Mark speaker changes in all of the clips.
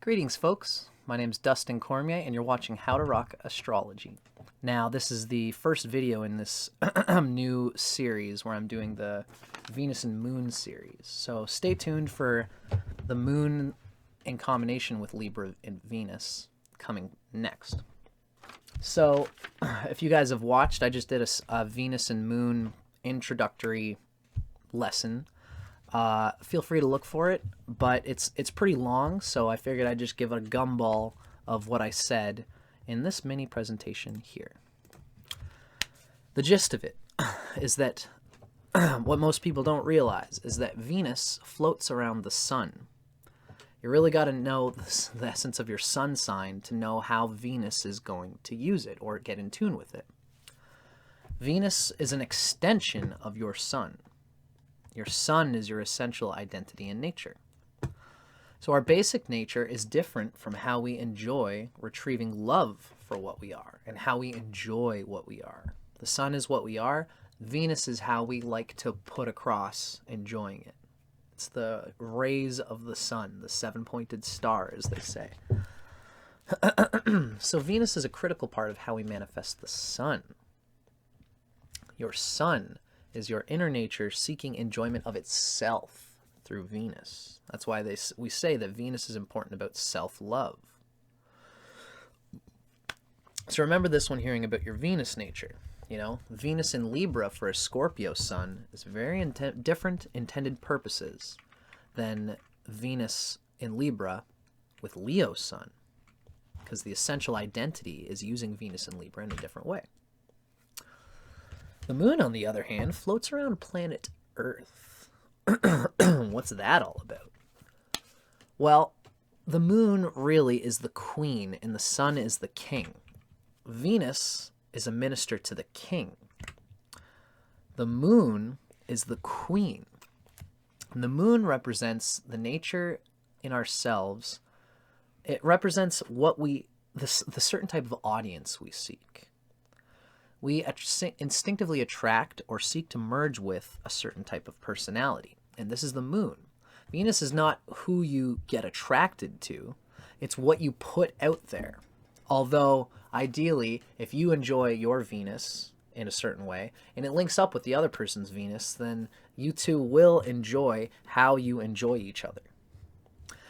Speaker 1: Greetings, folks. My name's Dustin Cormier, and you're watching How to Rock Astrology. Now, this is the first video in this new series where I'm doing the Venus and Moon series. So stay tuned for the Moon in combination with Libra and Venus coming next. So, if you guys have watched, I just did a Venus and Moon introductory lesson. Feel free to look for it, but it's pretty long, so I figured I'd just give a gumball of what I said in this mini presentation here. The gist of it is that what most people don't realize is that Venus floats around the sun. You really got to know the essence of your sun sign to know how Venus is going to use it or get in tune with it. Venus is an extension of your sun. Your sun is your essential identity in nature. So our basic nature is different from how we enjoy retrieving love for what we are and how we enjoy what we are. The sun is what we are. Venus is how we like to put across enjoying it. It's the rays of the sun, the seven-pointed star, as they say. So Venus is a critical part of how we manifest the sun. Your sun is your inner nature seeking enjoyment of itself through Venus. That's why we say that Venus is important about self-love. So remember this when hearing about your Venus nature. You know, Venus in Libra for a Scorpio sun is very different intended purposes than Venus in Libra with Leo sun, because the essential identity is using Venus in Libra in a different way. The moon, on the other hand, floats around planet Earth. What's that all about? Well, the moon really is the queen and the sun is the king. Venus is a minister to the king. The moon is the queen. And the moon represents the nature in ourselves. It represents what the certain type of audience we seek. We instinctively attract or seek to merge with a certain type of personality, and this is the moon. Venus is not who you get attracted to, it's what you put out there. Although, ideally, if you enjoy your Venus in a certain way, and it links up with the other person's Venus, then you two will enjoy how you enjoy each other.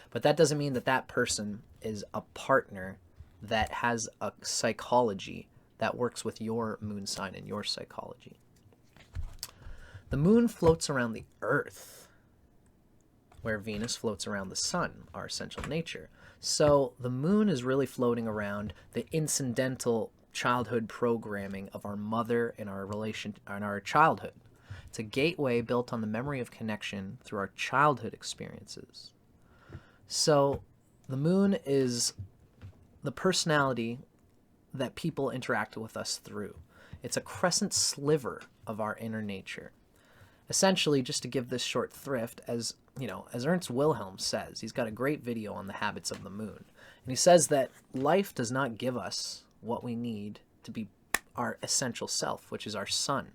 Speaker 1: But that doesn't mean that that person is a partner that has a psychology that works with your moon sign and your psychology. The moon floats around the earth, where Venus floats around the sun, our essential nature. So the moon is really floating around the incidental childhood programming of our mother and our relation and our childhood. It's a gateway built on the memory of connection through our childhood experiences. So the moon is the personality that people interact with us through. It's a crescent sliver of our inner nature. Essentially, just to give this short thrift, as Ernst Wilhelm says, he's got a great video on the habits of the moon. And he says that life does not give us what we need to be our essential self, which is our sun.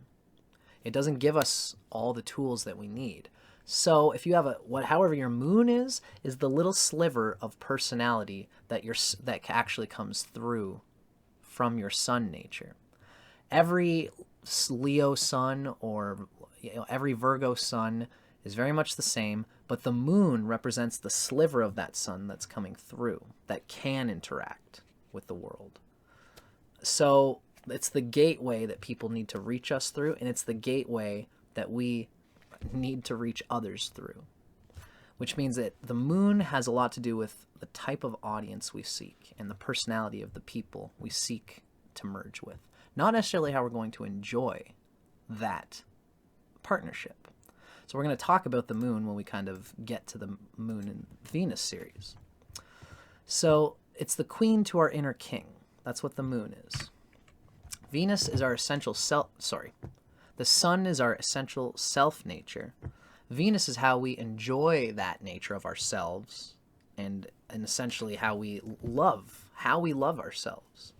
Speaker 1: It doesn't give us all the tools that we need. So if you have however your moon is the little sliver of personality that actually comes through from your sun nature. Every Leo sun or every Virgo sun is very much the same, but the moon represents the sliver of that sun that's coming through, that can interact with the world. So it's the gateway that people need to reach us through, and it's the gateway that we need to reach others through. Which means that the moon has a lot to do with the type of audience we seek and the personality of the people we seek to merge with. Not necessarily how we're going to enjoy that partnership. So we're going to talk about the moon when we kind of get to the moon and Venus series. So it's the queen to our inner king. That's what the moon is. Venus is our essential the sun is our essential self nature. Venus is how we enjoy that nature of ourselves and essentially how we love ourselves.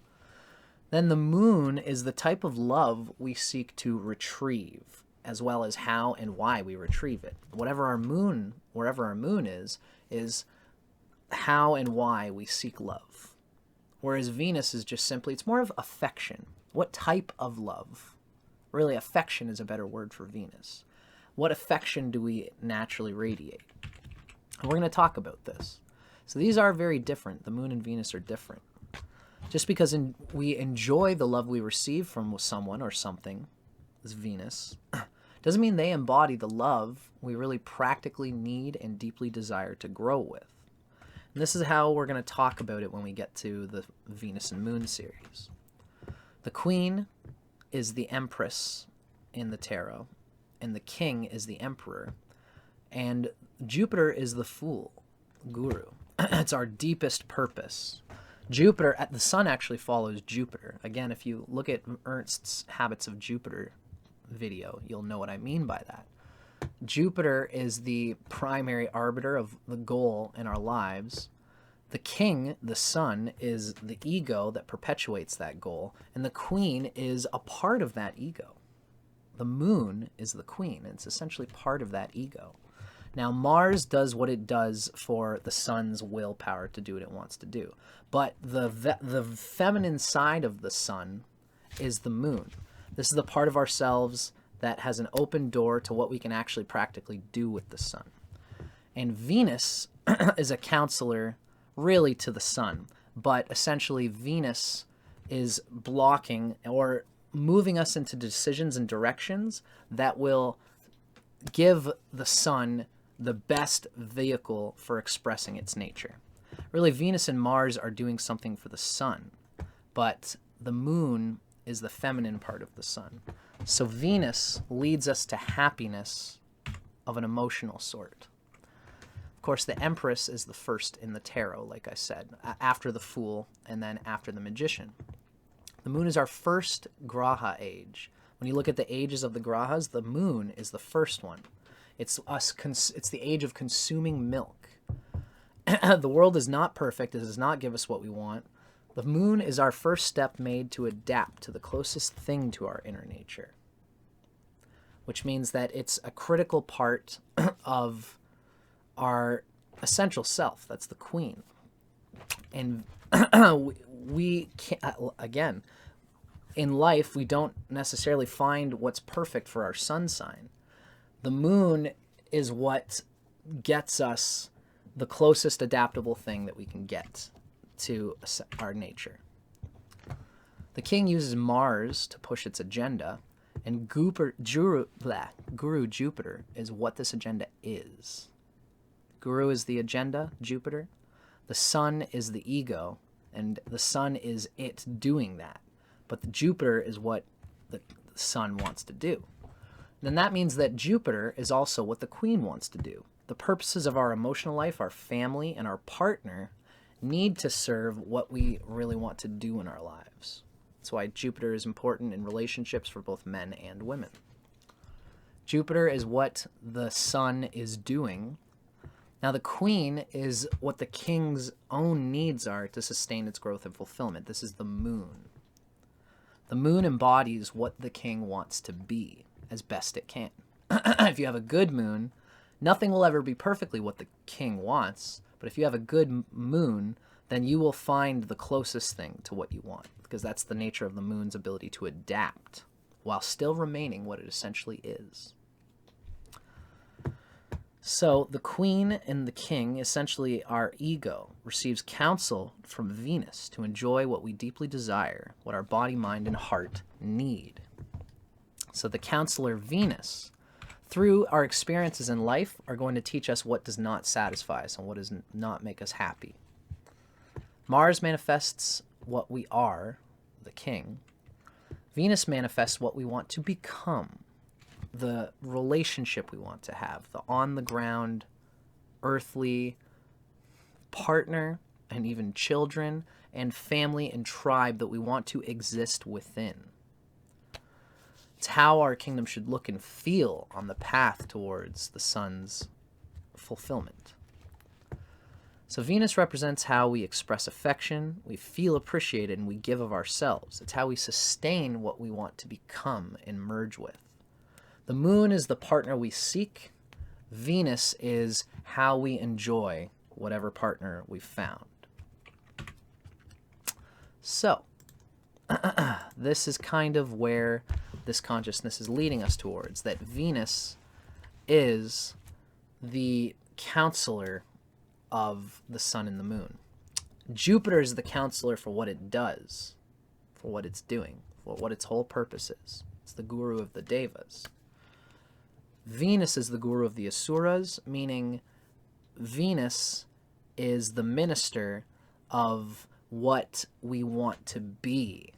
Speaker 1: Then the moon is the type of love we seek to retrieve, as well as how and why we retrieve it. Wherever our moon is how and why we seek love. Whereas Venus is just simply, it's more of affection. What type of love? Really, affection is a better word for Venus. What affection do we naturally radiate? And we're going to talk about this. So these are very different. The moon and Venus are different. Just because we enjoy the love we receive from someone or something, is Venus, doesn't mean they embody the love we really practically need and deeply desire to grow with. And this is how we're going to talk about it when we get to the Venus and Moon series. The Queen is the Empress in the tarot, and the King is the Emperor, and Jupiter is the Fool, Guru. It's our deepest purpose. Jupiter, the Sun actually follows Jupiter. Again, if you look at Ernst's Habits of Jupiter video, you'll know what I mean by that. Jupiter is the primary arbiter of the goal in our lives. The King, the Sun, is the ego that perpetuates that goal, and the Queen is a part of that ego. The Moon is the Queen, and it's essentially part of that ego. Now, Mars does what it does for the Sun's willpower to do what it wants to do. But the feminine side of the Sun is the Moon. This is the part of ourselves that has an open door to what we can actually practically do with the Sun. And Venus is a counselor really to the Sun. But essentially, Venus is blocking or moving us into decisions and directions that will give the Sun the best vehicle for expressing its nature. Really, Venus and Mars are doing something for the Sun, but the Moon is the feminine part of the Sun. So Venus leads us to happiness of an emotional sort. Of course, the Empress is the first in the tarot, like I said, after the Fool and then after the Magician. The Moon is our first Graha age. When you look at the ages of the Grahas, the Moon is the first one. It's the age of consuming milk. The world is not perfect. It does not give us what we want. The Moon is our first step made to adapt to the closest thing to our inner nature, which means that it's a critical part of our essential self. That's the Queen. And we can't, again, in life, we don't necessarily find what's perfect for our sun sign. The Moon is what gets us the closest adaptable thing that we can get to our nature. The King uses Mars to push its agenda, and Guru Jupiter is what this agenda is. Guru is the agenda, Jupiter. The Sun is the ego, and the Sun is it doing that. But the Jupiter is what the Sun wants to do. Then that means that Jupiter is also what the Queen wants to do. The purposes of our emotional life, our family, and our partner need to serve what we really want to do in our lives. That's why Jupiter is important in relationships for both men and women. Jupiter is what the Sun is doing. Now, the Queen is what the King's own needs are to sustain its growth and fulfillment. This is the Moon. The Moon embodies what the King wants to be as best it can. If you have a good moon, nothing will ever be perfectly what the King wants, but if you have a good moon, then you will find the closest thing to what you want, because that's the nature of the moon's ability to adapt while still remaining what it essentially is. So the Queen and the King, essentially our ego, receives counsel from Venus to enjoy what we deeply desire, what our body, mind, and heart need. So the counselor Venus, through our experiences in life, are going to teach us what does not satisfy us and what does not make us happy. Mars manifests what we are, the King. Venus manifests what we want to become, the relationship we want to have, the on-the-ground, earthly partner, and even children, and family and tribe that we want to exist within. It's how our kingdom should look and feel on the path towards the Sun's fulfillment. So Venus represents how we express affection, we feel appreciated, and we give of ourselves. It's how we sustain what we want to become and merge with. The Moon is the partner we seek. Venus is how we enjoy whatever partner we've found. So, this is kind of where this consciousness is leading us towards, that Venus is the counselor of the sun and the moon. Jupiter is the counselor for what it does, for what it's doing, for what its whole purpose is. It's the guru of the devas. Venus is the guru of the asuras, meaning Venus is the minister of what we want to be.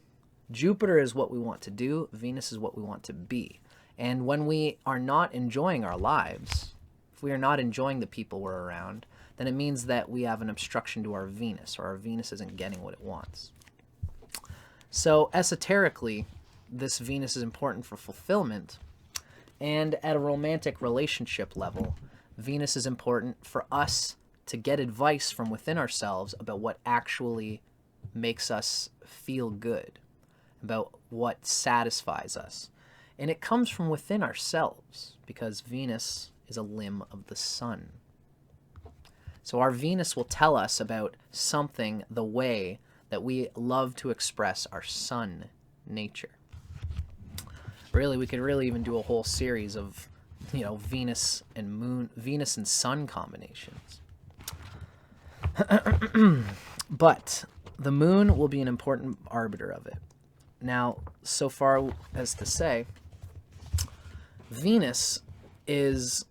Speaker 1: Jupiter is what we want to do. Venus is what we want to be. And when we are not enjoying our lives, if we are not enjoying the people we're around, then it means that we have an obstruction to our Venus, or our Venus isn't getting what it wants. So esoterically, this Venus is important for fulfillment. And at a romantic relationship level, Venus is important for us to get advice from within ourselves about what actually makes us feel good, about what satisfies us. And it comes from within ourselves, because Venus is a limb of the sun. So our Venus will tell us about something, the way that we love to express our sun nature. Really, we could really even do a whole series of, Venus and moon, Venus and sun combinations. But the moon will be an important arbiter of it. Now, so far as to say, Venus is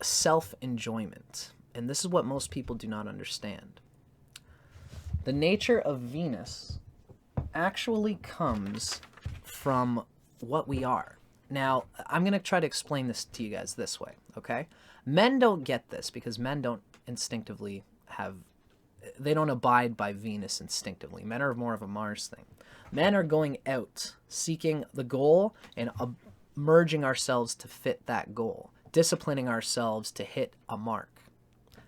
Speaker 1: self-enjoyment. And this is what most people do not understand. The nature of Venus actually comes from what we are. Now, I'm going to try to explain this to you guys this way, okay? Men don't get this because men don't instinctively they don't abide by Venus instinctively. Men are more of a Mars thing. Men are going out, seeking the goal and merging ourselves to fit that goal, disciplining ourselves to hit a mark.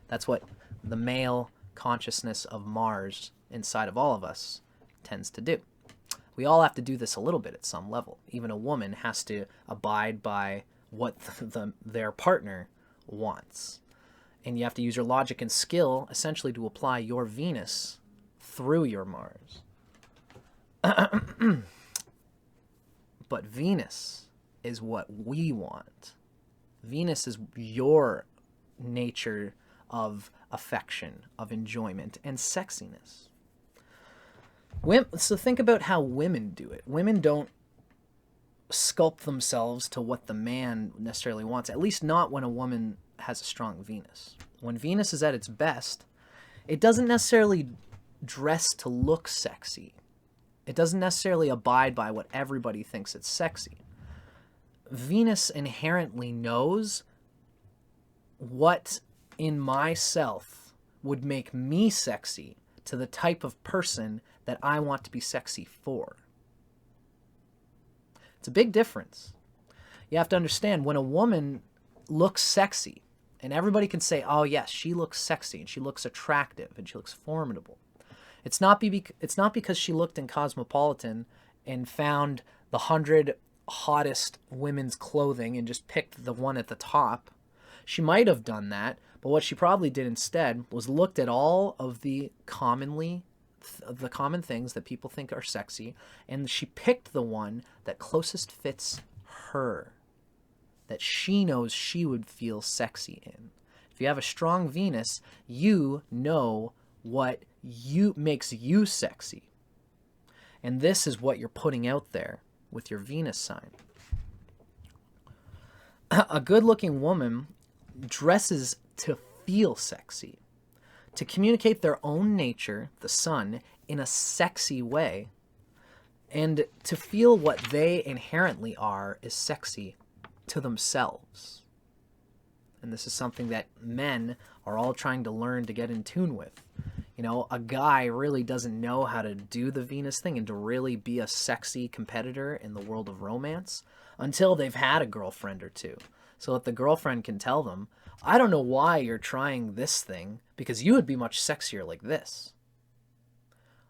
Speaker 1: That's what the male consciousness of Mars inside of all of us tends to do. We all have to do this a little bit at some level. Even a woman has to abide by what their partner wants. And you have to use your logic and skill essentially to apply your Venus through your Mars. But Venus is what we want. Venus is your nature of affection, of enjoyment, and sexiness. So think about how women do it. Women don't sculpt themselves to what the man necessarily wants, at least not when a woman has a strong Venus. When Venus is at its best, it doesn't necessarily dress to look sexy. It doesn't necessarily abide by what everybody thinks it's sexy. Venus inherently knows what in myself would make me sexy to the type of person that I want to be sexy for. It's a big difference. You have to understand, when a woman looks sexy, and everybody can say, oh yes, she looks sexy, and she looks attractive, and she looks formidable. It's not because she looked in Cosmopolitan and found the 100 hottest women's clothing and just picked the one at the top. She might have done that, but what she probably did instead was looked at all of the common things that people think are sexy, and she picked the one that closest fits her, that she knows she would feel sexy in. If you have a strong Venus, you know what makes you sexy. And this is what you're putting out there with your Venus sign. A good-looking woman dresses to feel sexy, to communicate their own nature, the sun, in a sexy way, and to feel what they inherently are is sexy to themselves. And this is something that men are all trying to learn to get in tune with. A guy really doesn't know how to do the Venus thing and to really be a sexy competitor in the world of romance until they've had a girlfriend or two. So that the girlfriend can tell them, I don't know why you're trying this thing, because you would be much sexier like this.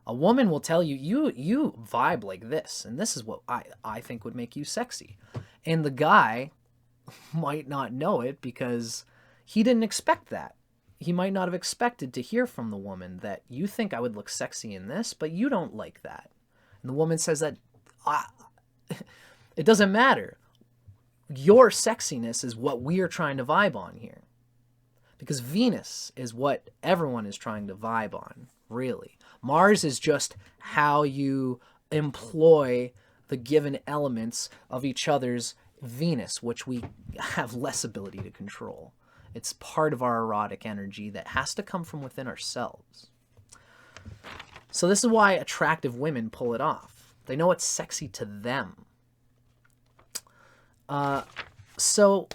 Speaker 1: A woman will tell you, you vibe like this, and this is what I think would make you sexy. And the guy might not know it because he didn't expect that. he might not have expected to hear from the woman that you think I would look sexy in this, but you don't like that. And the woman says that it doesn't matter. Your sexiness is what we are trying to vibe on here. Because Venus is what everyone is trying to vibe on, really. Mars is just how you employ the given elements of each other's Venus, which we have less ability to control. It's part of our erotic energy that has to come from within ourselves. So this is why attractive women pull it off. They know it's sexy to them. So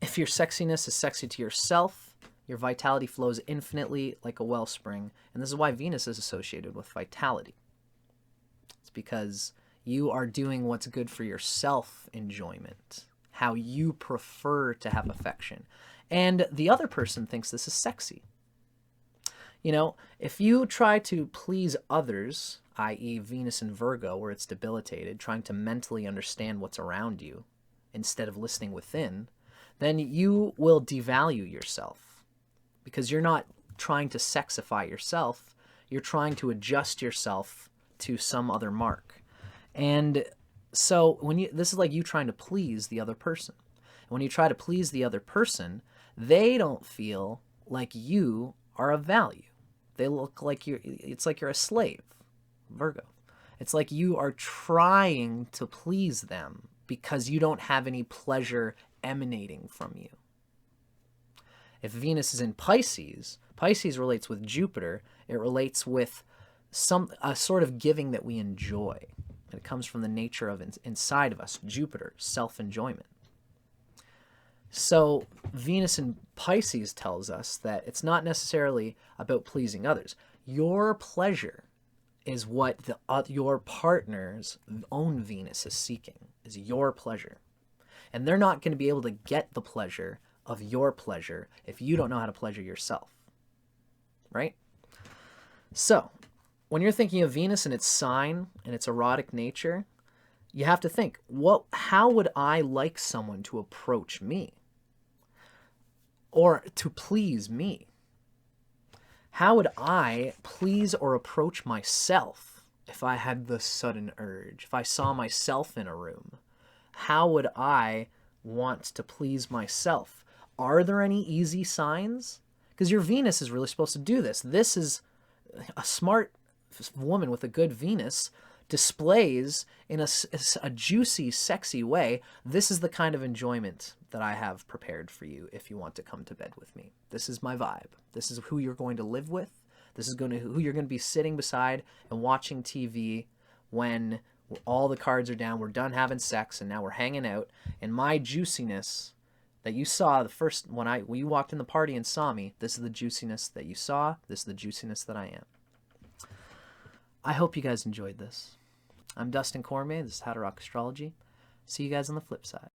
Speaker 1: if your sexiness is sexy to yourself, your vitality flows infinitely like a wellspring. And this is why Venus is associated with vitality. It's because you are doing what's good for your self-enjoyment, how you prefer to have affection. And the other person thinks this is sexy. You know, if you try to please others, i.e. Venus and Virgo, where it's debilitated, trying to mentally understand what's around you instead of listening within, then you will devalue yourself because you're not trying to sexify yourself. You're trying to adjust yourself to some other mark. And so this is like you trying to please the other person. And when you try to please the other person, they don't feel like you are of value. They look like it's like you're a slave, Virgo. It's like you are trying to please them because you don't have any pleasure emanating from you. If Venus is in Pisces, Pisces relates with Jupiter. It relates with a sort of giving that we enjoy. And it comes from the nature of inside of us, Jupiter, self-enjoyment. So Venus in Pisces tells us that it's not necessarily about pleasing others. Your pleasure is what your partner's own Venus is seeking, is your pleasure. And they're not going to be able to get the pleasure of your pleasure if you don't know how to pleasure yourself. Right? So, when you're thinking of Venus and its sign and its erotic nature, you have to think, how would I like someone to approach me? Or to please me? How would I please or approach myself if I had the sudden urge? If I saw myself in a room, how would I want to please myself? Are there any easy signs? Because your Venus is really supposed to do this. This is a smart woman with a good Venus displays in a juicy, sexy way. This is the kind of enjoyment that I have prepared for you if you want to come to bed with me. This is my vibe. This is who you're going to live with. This is who you're going to be sitting beside and watching TV when all the cards are down. We're done having sex and now we're hanging out. And my juiciness that you saw the first when you walked in the party and saw me, this is the juiciness that you saw. This is the juiciness that I am. I hope you guys enjoyed this. I'm Dustin Cormier. This is How to Rock Astrology. See you guys on the flip side.